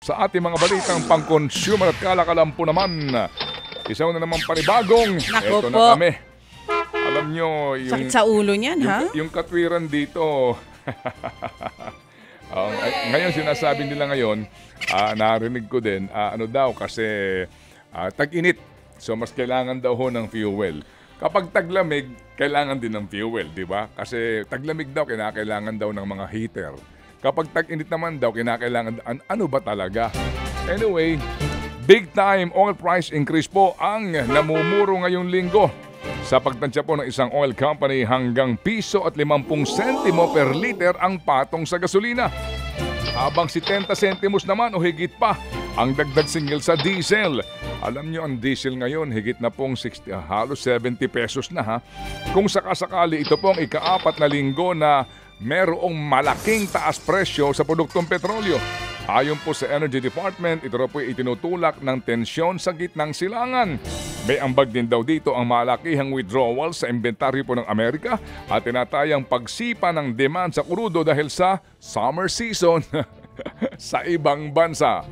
sa ating mga balitang pang-consumer at kalakalampo naman. Isa na naman panibagong. Nako Eto po. na kami. Alam nyo, Sakit sa ulo niyan, ha? yung katwiran dito. Ngayon sinasabi nila ngayon, narinig ko din, ano daw kasi tag-init. So mas kailangan daw ho ng fuel. Kapag taglamig, kailangan din ng fuel, di ba? Kasi taglamig daw, kinakailangan daw ng mga heater. Kapag tag-init naman daw, kinakailangan, ano ba talaga? Anyway, big time oil price increase po ang namumuro ngayong linggo. Sa pagtansya po ng isang oil company, hanggang piso at 50 sentimo per liter ang patong sa gasolina. Habang 70 sentimos naman o higit pa ang dagdag singil sa diesel. Alam nyo, ang diesel ngayon higit na pong 60, halos 70 pesos na ha. Kung sakasakali, ito pong ika-4 na linggo na merong malaking taas presyo sa produktong petrolyo. Ayon po sa Energy Department, ito raw po itinutulak ng tensyon sa gitnang silangan. May ambag din daw dito ang malakihang withdrawal sa inventaryo po ng Amerika at tinatayang pagsipa ng demand sa krudo dahil sa summer season sa ibang bansa.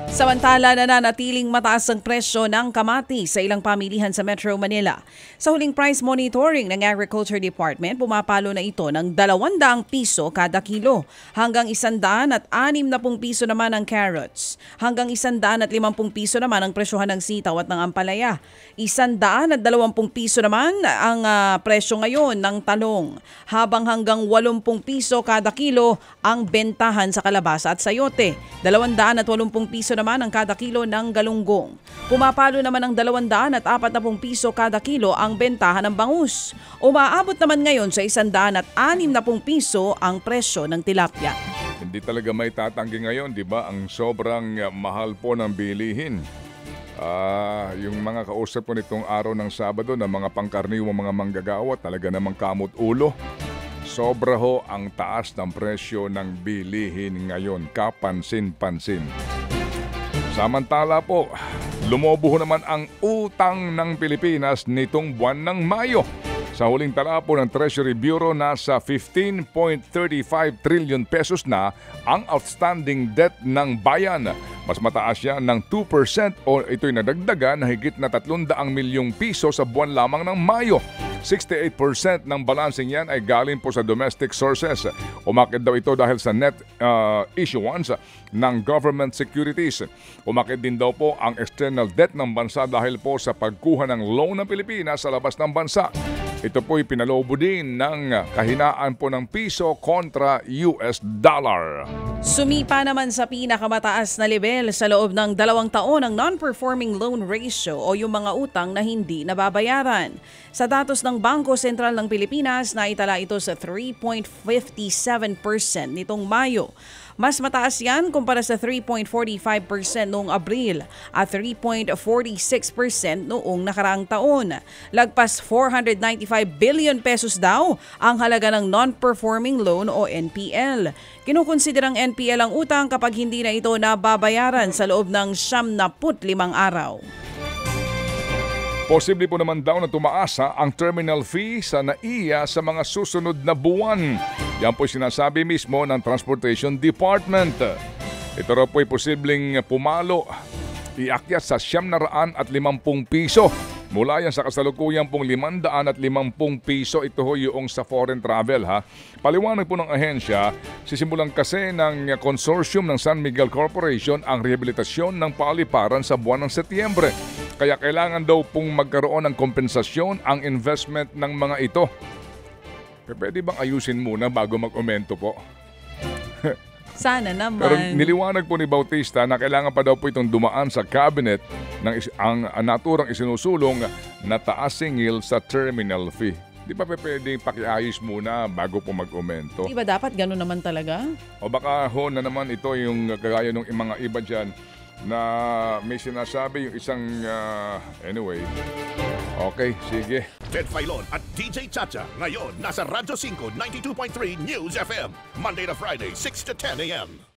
Samantala, nananatiling mataas ang presyo ng kamatis sa ilang pamilihan sa Metro Manila. Sa huling price monitoring ng Agriculture Department, pumapalo na ito ng 200 piso kada kilo. Hanggang 160 piso naman ang carrots. Hanggang 150 piso naman ang presyohan ng sitaw at ng ampalaya. 120 piso naman ang presyo ngayon ng talong. Habang hanggang 80 piso kada kilo ang bentahan sa kalabasa at sayote. 280 piso naman ang kada kilo ng galunggong. Pumapalo naman ng 240 piso kada kilo ang bentahan ng bangus. Umaabot naman ngayon sa 160 piso ang presyo ng tilapia. Hindi talaga may tatanggi ngayon, di ba? Ang sobrang mahal po ng bilihin. Yung mga kausap ko nitong araw ng Sabado na mga pangkarniwang mga manggagawa, talaga namang kamot ulo. Sobra ho ang taas ng presyo ng bilihin ngayon, kapansin-pansin. Samantala po, lumobo naman ang utang ng Pilipinas nitong buwan ng Mayo. Sa huling tala po ng Treasury Bureau, nasa 15.35 trillion pesos na ang outstanding debt ng bayan. Mas mataas yan ng 2% o ito'y nadagdagan na higit na 300 milyong piso sa buwan lamang ng Mayo. 68% ng balancing yan ay galing po sa domestic sources. Umakit daw ito dahil sa net issuance ng government securities. Umakit din daw po ang external debt ng bansa dahil po sa pagkuha ng loan ng Pilipinas sa labas ng bansa. Ito po'y pinalobo din ng kahinaan po ng piso kontra US dollar. Sumipa naman sa pinakamataas na level sa loob ng 2 taon ang non-performing loan ratio o yung mga utang na hindi nababayaran. Sa datos ng Bangko Sentral ng Pilipinas, naitala ito sa 3.57% nitong Mayo. Mas mataas yan kumpara sa 3.45% noong Abril at 3.46% noong nakaraang taon. Lagpas 495 billion pesos daw ang halaga ng non-performing loan o NPL. Kinukonsiderang NPL ang utang kapag hindi na ito nababayaran sa loob ng 75 araw. Posible po naman daw na tumaasa ang terminal fee sa NAIA sa mga susunod na buwan. Yan po sinasabi mismo ng Transportation Department. Ito raw po ay posibleng pumalo, iakyat sa 750 piso. Mula yan sa kasalukuyan pong 550 piso, ito ho yung sa foreign travel ha. Paliwanag po ng ahensya, sisimulan kasi ng consortium ng San Miguel Corporation ang rehabilitasyon ng paliparan sa buwan ng Setyembre. Kaya kailangan daw pong magkaroon ng kompensasyon ang investment ng mga ito. Pwede bang ayusin muna bago mag-komento po? Sana naman. Pero niliwanag po ni Bautista na kailangan pa daw po itong dumaan sa cabinet ng ang naturang isinusulong na taas singil sa terminal fee. Di ba pwede pakiayos muna bago po mag-komento? Di ba dapat gano'n naman talaga? O baka ho na naman ito yung kagaya ng mga iba dyan na may sinasabi yung isang anyway. Okay, sige. Ted Filon at DJ Chacha ngayon nasa Radyo 5 92.3 News FM Monday to Friday 6 to 10 a.m.